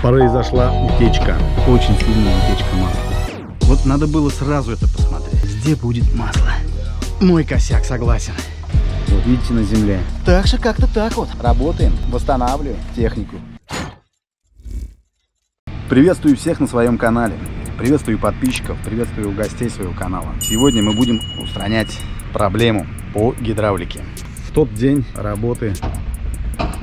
Произошла утечка. Очень сильная утечка масла. Вот надо было сразу это посмотреть. Где будет масло? Мой косяк, согласен. Вот видите, на земле. Так что как-то так вот. Работаем, восстанавливаем технику. Приветствую всех на своем канале. Приветствую подписчиков, приветствую гостей своего канала. Сегодня мы будем устранять проблему по гидравлике. В тот день работы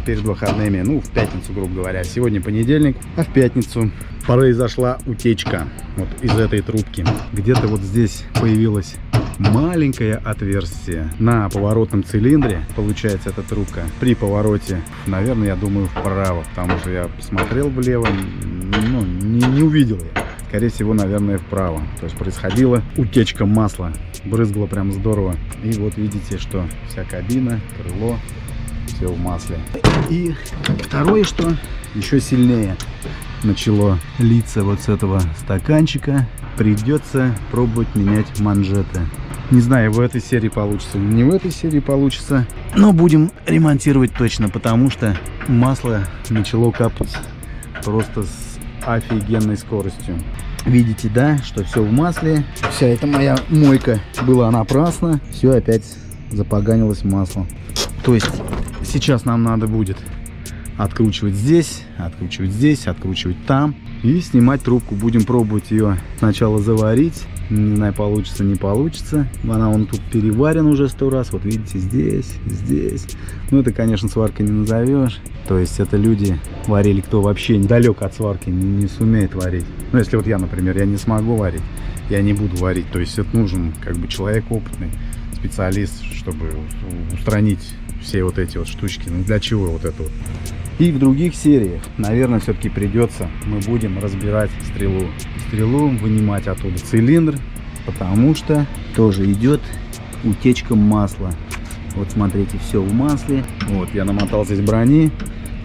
перед выходными, в пятницу, грубо говоря. Сегодня понедельник, а в пятницу произошла утечка вот из этой трубки. Где-то вот здесь появилось маленькое отверстие на поворотном цилиндре. Получается, эта трубка при повороте, наверное, я думаю, вправо, потому что я посмотрел влево, не увидел я. Скорее всего, наверное, вправо. То есть происходила утечка масла. Брызгало прям здорово. И вот видите, что вся кабина, крыло, все в масле. И второе, что еще сильнее начало литься вот с этого стаканчика. Придется пробовать менять манжеты. Не знаю, в этой серии получится или не в этой серии получится. Но будем ремонтировать точно, потому что масло начало капать просто с офигенной скоростью. Видите, да, что все в масле. Вся эта моя мойка была напрасна. Все опять запоганилось масло. То есть сейчас нам надо будет откручивать здесь, откручивать там и снимать трубку. Будем пробовать ее сначала заварить. Не знаю, получится, не получится. Она вон тут переварена уже 100 раз. Вот видите, здесь. Это, конечно, сваркой не назовешь. То есть это люди варили, кто вообще далек от сварки, не сумеет варить. Если вот я, например, я не смогу варить, я не буду варить. То есть это нужен человек опытный, специалист, чтобы устранить все вот эти вот штучки. Для чего вот это вот? И в других сериях, наверное, все-таки придется, мы будем разбирать стрелу, вынимать оттуда цилиндр, потому что тоже идет утечка масла. Вот смотрите, все в масле. Вот я намотал здесь брони,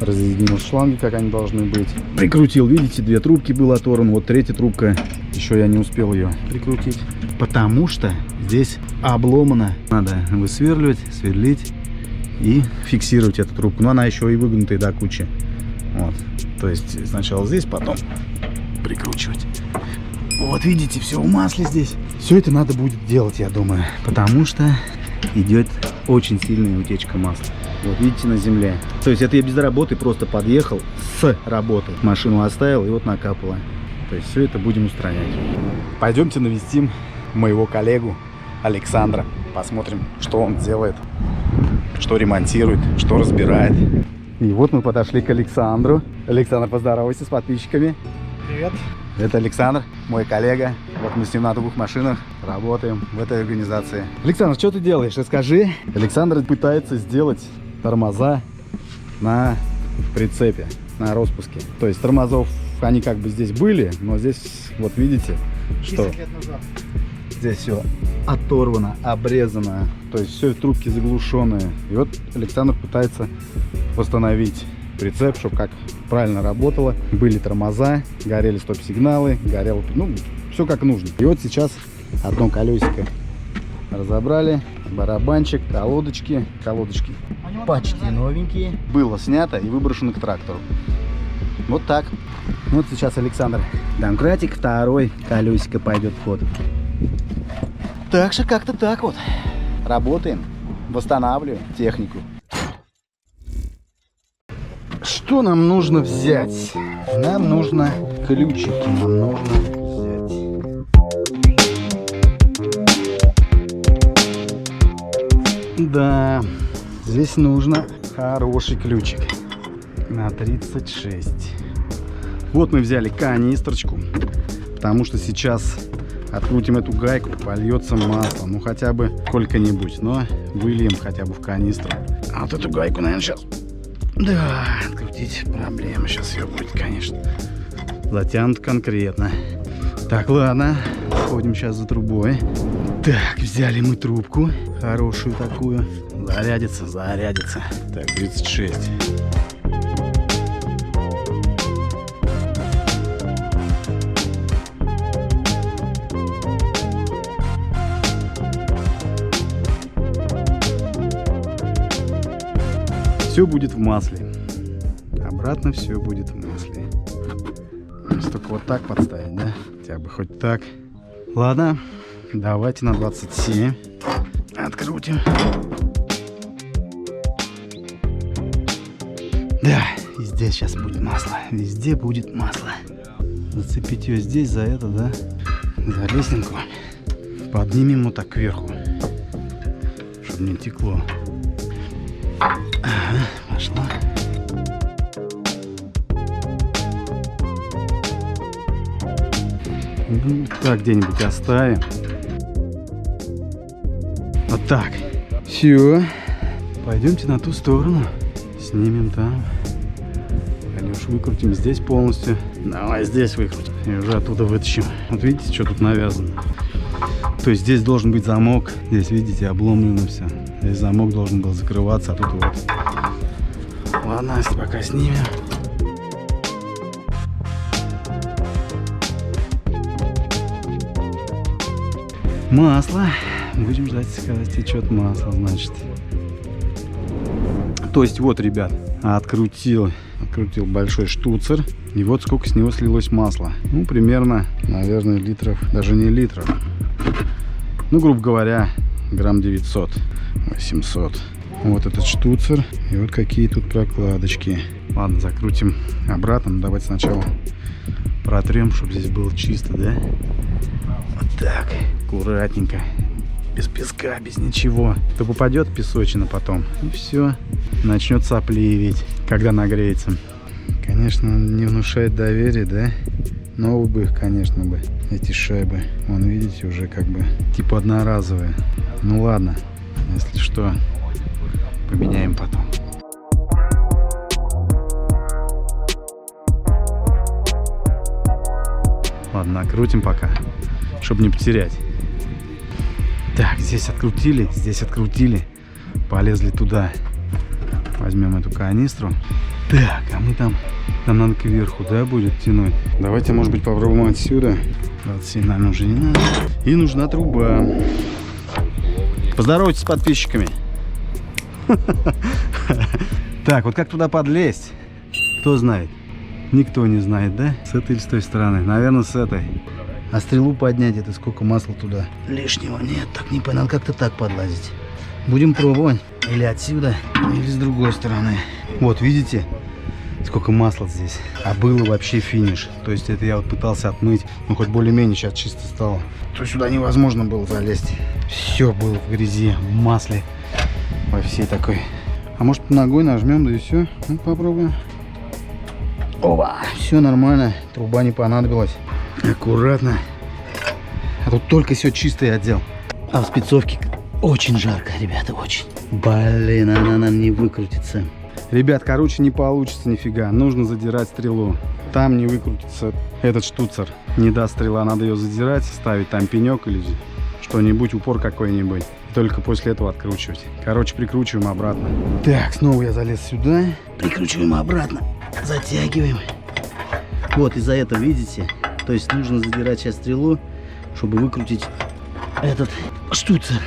разъединил шланги, как они должны быть. Прикрутил, видите, 2 трубки было оторвано. Вот 3-я трубка, еще я не успел ее прикрутить, потому что здесь обломано. Надо высверливать, сверлить и фиксировать эту трубку. Но она еще и выгнутая до кучи. Вот. То есть сначала здесь, потом прикручивать. Вот видите, все в масле здесь. Все это надо будет делать, я думаю, потому что идет очень сильная утечка масла. Вот видите, на земле. То есть это я без работы просто подъехал с работы. Машину оставил и вот накапало. То есть все это будем устранять. Пойдемте навестим моего коллегу Александра. Посмотрим, что он делает, что ремонтирует, что разбирает. И вот мы подошли к Александру. Александр, поздоровайся с подписчиками. Привет. Это Александр, мой коллега. Вот мы с ним на 2 машинах работаем в этой организации. Александр, что ты делаешь? Расскажи. Александр пытается сделать тормоза на прицепе, на распуске. То есть тормозов, они как бы здесь были, но здесь, вот видите, что 10 лет назад. Здесь все оторвано, обрезано. То есть все трубки заглушенные. И вот Александр пытается восстановить прицеп, чтобы как правильно работало. Были тормоза, горели стоп-сигналы, горело, все как нужно. И вот сейчас одно колесико разобрали, барабанчик, колодочки почти новенькие. Было снято и выброшено к трактору. Вот так. Вот сейчас Александр домкратик, второй колесико пойдет в ход. Так что как-то так вот. Работаем, восстанавливаем технику. Что нам нужно взять? Нам нужно ключики. Нам нужно взять. Да, здесь нужно хороший ключик на 36. Вот мы взяли канистрочку, потому что сейчас открутим эту гайку, польется масло. Хотя бы сколько-нибудь, но выльем хотя бы в канистру. А вот эту гайку, наверное, сейчас... Да, открутить проблема сейчас ее будет, конечно. Затянут конкретно. Так, ладно. Сходим сейчас за трубой. Так, взяли мы трубку. Хорошую такую. Зарядится. Так, 36. Все будет в масле. Обратно все будет в масле. Только вот так подставить, да? Хотя бы хоть так. Ладно, давайте на 27. Открутим. Да, и здесь сейчас будет масло. Везде будет масло. Зацепить ее здесь за это, да? За лесенку. Поднимем вот так кверху, чтобы не текло. Ага, пошло. Так где-нибудь оставим. Вот так. Все. Пойдемте на ту сторону. Снимем там. Или уж выкрутим здесь полностью. Давай здесь выкрутим. И уже оттуда вытащим. Вот видите, что тут навязано? То есть здесь должен быть замок. Здесь, видите, обломлено все. Здесь замок должен был закрываться, а тут вот. Ладно, если пока снимем. Масло. Будем ждать, когда течет масло, значит. То есть вот, ребят, открутил большой штуцер. И вот сколько с него слилось масла. Ну, примерно, наверное, литров, даже не литров. Ну, грубо говоря, грамм 900, 800. Вот этот штуцер. И вот какие тут прокладочки. Ладно, закрутим обратно. Давайте сначала протрем, чтобы здесь было чисто, да? Вот так, аккуратненько. Без песка, без ничего. То попадет песочина потом. И все. Начнет сопливить, когда нагреется. Конечно, не внушает доверия, да? Новые бы их, конечно, бы, эти шайбы. Вон, видите, уже как бы типа одноразовые. Ну ладно, если что, поменяем потом. Ладно, накрутим пока, чтобы не потерять. Так, здесь открутили, полезли туда. Возьмем эту канистру. Так, а мы там надо кверху, да, будет тянуть. Давайте, может быть, попробуем отсюда. 27 нам уже не надо. И нужна труба. Поздоровайтесь с подписчиками. Так, вот как туда подлезть? Кто знает? Никто не знает, да? С этой или с той стороны? Наверное, с этой. А стрелу поднять, это сколько масла туда? Лишнего нет, так не понятно, как-то так подлазить. Будем пробовать. Или отсюда, или с другой стороны. Вот, видите, сколько масла здесь. А было вообще финиш. То есть это я вот пытался отмыть. Ну, хоть более-менее сейчас чисто стало. То сюда невозможно было залезть. Все было в грязи, в масле. Во всей такой. А может, ногой нажмем, да и все. Ну, попробуем. Опа, все нормально. Труба не понадобилась. Аккуратно. А тут только все чистый отдел. А в спецовке очень жарко, ребята, очень. Блин, она не выкрутится. Ребят, короче, не получится нифига. Нужно задирать стрелу. Там не выкрутится этот штуцер. Не даст стрела, надо ее задирать, ставить там пенек или что-нибудь, упор какой-нибудь. Только после этого откручивать. Короче, прикручиваем обратно. Так, снова я залез сюда. Прикручиваем обратно. Затягиваем. Вот из-за этого, видите? То есть нужно задирать сейчас стрелу, чтобы выкрутить этот штуцер.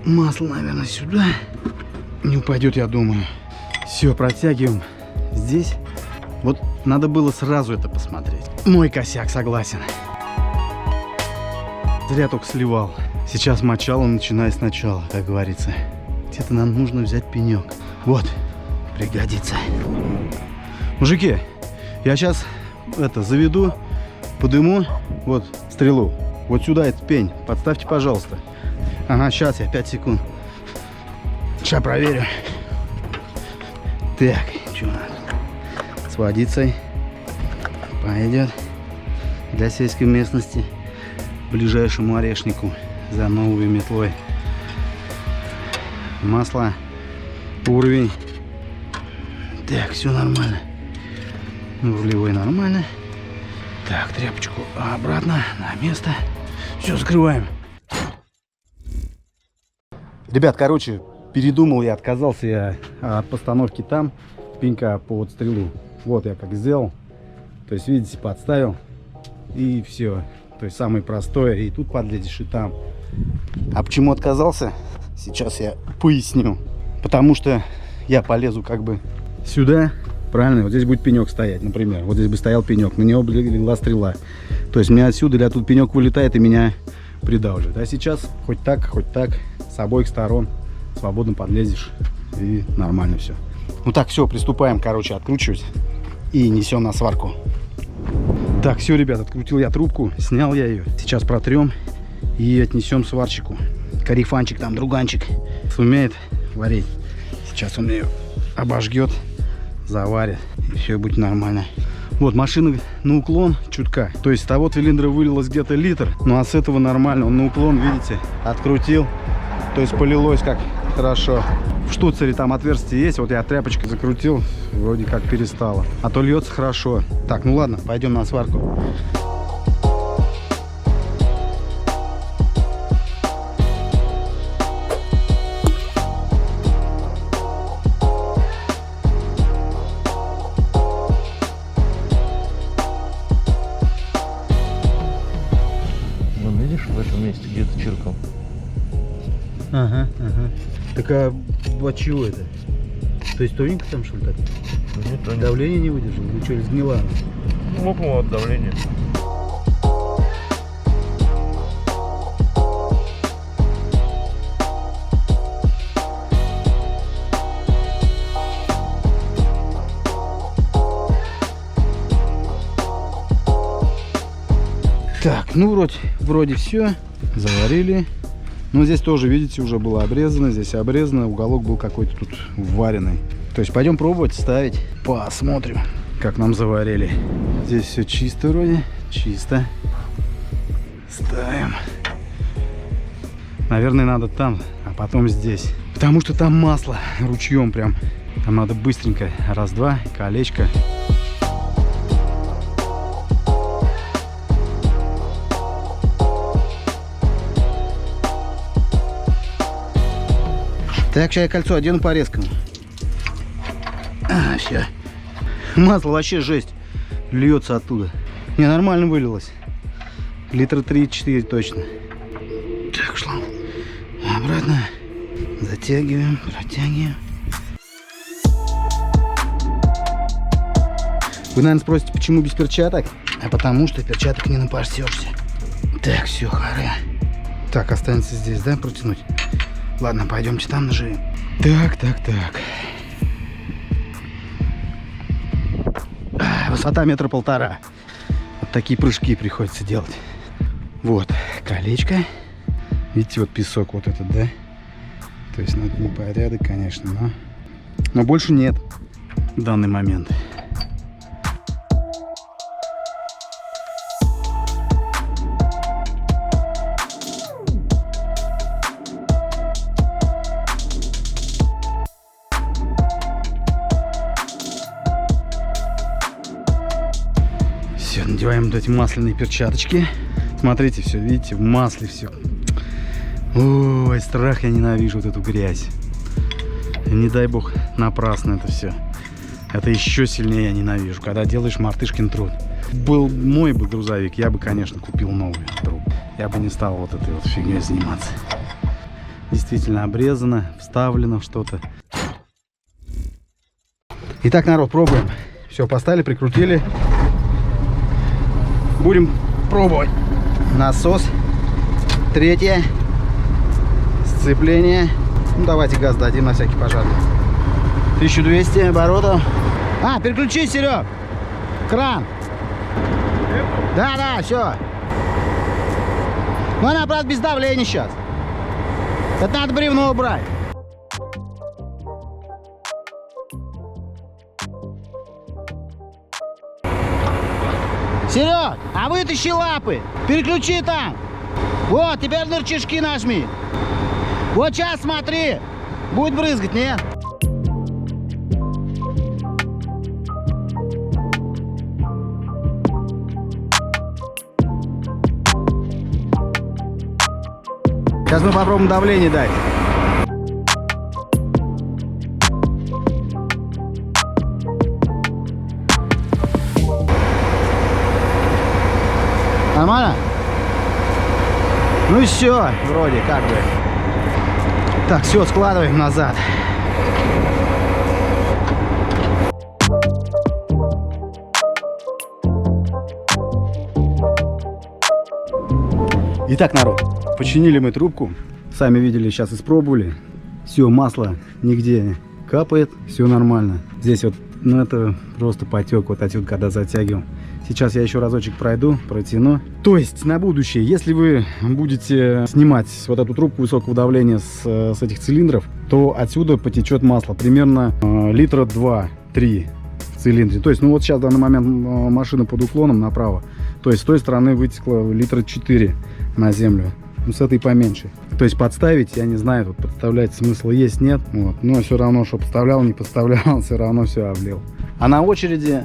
Масло, наверное, сюда. Не упадет, я думаю. Все, протягиваем. Здесь. Вот надо было сразу это посмотреть. Мой косяк, согласен. Зря только сливал. Сейчас мочало, начиная сначала, как говорится. Где-то нам нужно взять пенек. Вот, пригодится. Мужики, я сейчас заведу, подыму, вот, стрелу. Вот сюда этот пень. Подставьте, пожалуйста. Ага, сейчас я 5 секунд. Сейчас проверю. Так, что надо? С водицей пойдет для сельской местности, ближайшему орешнику за новой метлой. Масло, уровень. Так, все нормально. Рулевой нормально. Так, тряпочку обратно на место. Все, закрываем. Ребят, короче, передумал я, отказался я от постановки там пенька под стрелу. Вот я как сделал. То есть, видите, подставил. И все. То есть, самое простое. И тут подлезешь, и там. А почему отказался? Сейчас я поясню. Потому что я полезу как бы сюда. Правильно? Вот здесь будет пенек стоять, например. Вот здесь бы стоял пенек, на него бы легла стрела. То есть мне отсюда или оттуда пенек вылетает и меня придавливает. А сейчас хоть так, с обоих сторон свободно подлезешь и нормально все. Ну так, все, приступаем, короче, откручивать и несем на сварку. Так, все, ребят, открутил я трубку, снял я ее. Сейчас протрем и отнесем сварщику. Корефанчик там, друганчик сумеет варить. Сейчас он ее обожгет, заварит, и все будет нормально. Вот, машина на уклон чутка. То есть с того цилиндра вылилось где-то литр. Ну а с этого нормально. Он на уклон, видите, открутил. То есть полилось как хорошо. В штуцере там отверстие есть. Вот я тряпочкой закрутил. Вроде как перестало. А то льется хорошо. Так, ну ладно, пойдем на сварку. В этом месте где-то чиркал. Ага. Так а чего это? То есть тоненько там, что ли, так? Нет, тоненько. Давление не выдержал? Или что, сгнила? Лопнуло от давления. Так, ну вроде все. Заварили. Но здесь тоже, видите, уже было обрезано. Здесь обрезано. Уголок был какой-то тут вареный. То есть пойдем пробовать, ставить. Посмотрим, как нам заварили. Здесь все чисто вроде. Чисто. Ставим. Наверное, надо там, а потом здесь. Потому что там масло ручьем прям. Там надо быстренько. Раз-два, колечко. Так, сейчас я кольцо одену по-резкому. Все. Масло вообще жесть. Льется оттуда. Не, нормально вылилось. Литра 3-4 точно. Так, шланг. Обратно. Затягиваем, протягиваем. Вы, наверное, спросите, почему без перчаток? А потому что перчаток не напасешься. Так, все, харе. Так, останется здесь, да, протянуть? Ладно, пойдемте там наживем. Так. Высота 1,5 метра. Вот такие прыжки приходится делать. Вот, колечко. Видите, вот песок вот этот, да? То есть, ну, это непорядок, конечно, но больше нет в данный момент. Все, надеваем вот эти масляные перчаточки. Смотрите, все, видите, в масле все. Ой, страх, я ненавижу вот эту грязь. И не дай бог напрасно это все. Это еще сильнее я ненавижу, когда делаешь мартышкин труд. Был мой бы грузовик, я бы, конечно, купил новый труд. Я бы не стал вот этой вот фигней заниматься. Действительно обрезано, вставлено что-то. Итак, народ, пробуем. Все, поставили, прикрутили. Будем пробовать. Насос. Третье. Сцепление. Ну, давайте газ дадим на всякий пожарный. 1200 оборотов. А, переключи, Серег. Кран. Да, все. Ну, она, правда, без давления сейчас. Это надо бревно убрать. Серег, а вытащи лапы. Переключи там. Вот, теперь на рычажки нажми. Вот сейчас смотри. Будет брызгать, нет? Сейчас мы попробуем давление дать. Нормально? Ну и все, вроде как бы. Так, все, складываем назад. Итак, народ, починили мы трубку. Сами видели, сейчас испробовали. Все, масло нигде капает, все нормально. Здесь вот, ну это просто потек вот отсюда, когда затягивал. Сейчас я еще разочек пройду, протяну. То есть на будущее, если вы будете снимать вот эту трубку высокого давления с этих цилиндров, то отсюда потечет масло примерно литра 2-3 в цилиндре. То есть, ну вот сейчас в данный момент машина под уклоном направо. То есть с той стороны вытекло литра 4 на землю. Ну, с этой поменьше. То есть подставить, я не знаю, тут подставлять смысла есть, нет. Вот. Но все равно, что подставлял, не подставлял, все равно все облил. А на очереди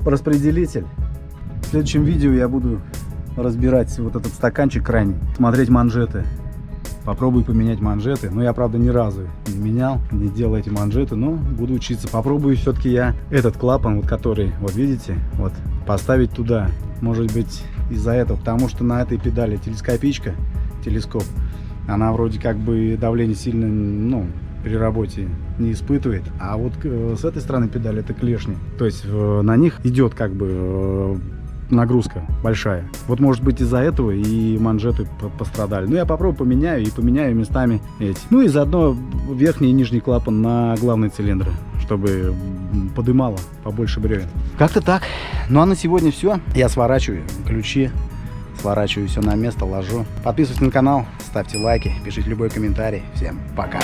распределитель. В следующем видео я буду разбирать вот этот стаканчик крайний, смотреть манжеты. Попробую поменять манжеты. Но я, правда, ни разу не менял, не делал эти манжеты, но буду учиться. Попробую все-таки я этот клапан, вот который, вот видите, вот поставить туда. Может быть, из-за этого, потому что на этой педали телескоп, она вроде как бы давление сильно, ну, при работе не испытывает, а вот с этой стороны педали это клешни, то есть на них идет как бы нагрузка большая. Вот может быть из-за этого и манжеты пострадали. Ну я попробую поменяю местами эти. Ну и заодно верхний и нижний клапан на главные цилиндры, чтобы подымало побольше бревен. Как-то так. Ну а на сегодня все. Я сворачиваю ключи, сворачиваю все на место, ложу. Подписывайтесь на канал, ставьте лайки, пишите любой комментарий. Всем пока.